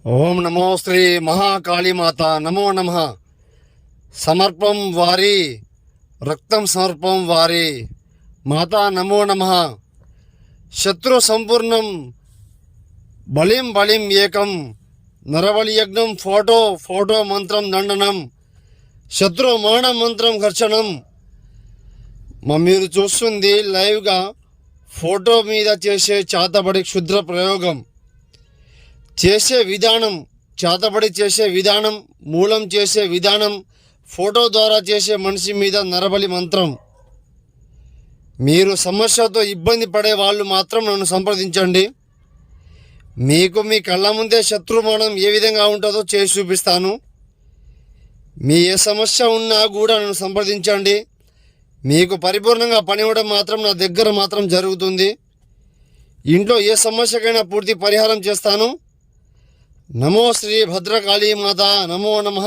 ఓం నమో శ్రీ మహాకాళీమాత నమో నమః. సమర్పం వారి రక్తం సమర్పం వారి మాతా నమో నమః. శత్రు సంపూర్ణం బలిం బలిం ఏకం నరబలి యజ్ఞం ఫోటో మంత్రం దండనం శత్రు మాణ మంత్రం ఘర్షణం. మీరు చూస్తుంది లైవ్గా ఫోటో మీద చేసే చాతబడి క్షుద్ర ప్రయోగం. చేసే విధానం, చేతబడి చేసే విధానం, మూలం చేసే విధానం, ఫోటో ద్వారా చేసే మనిషి మీద నరబలి మంత్రం. మీరు సమస్యతో ఇబ్బంది పడే వాళ్ళు మాత్రం నన్ను సంప్రదించండి. మీకు మీ కళ్ళ ముందే శత్రుమానం ఏ విధంగా ఉంటుందో చేసి చూపిస్తాను. మీ ఏ సమస్య ఉన్నా కూడా నన్ను సంప్రదించండి. మీకు పరిపూర్ణంగా పని ఇవ్వడం మాత్రం నా దగ్గర మాత్రం జరుగుతుంది. ఇంట్లో ఏ సమస్యకైనా పూర్తి పరిహారం చేస్తాను. నమో శ్రీ భద్రకాళీ మాత నమో నమః.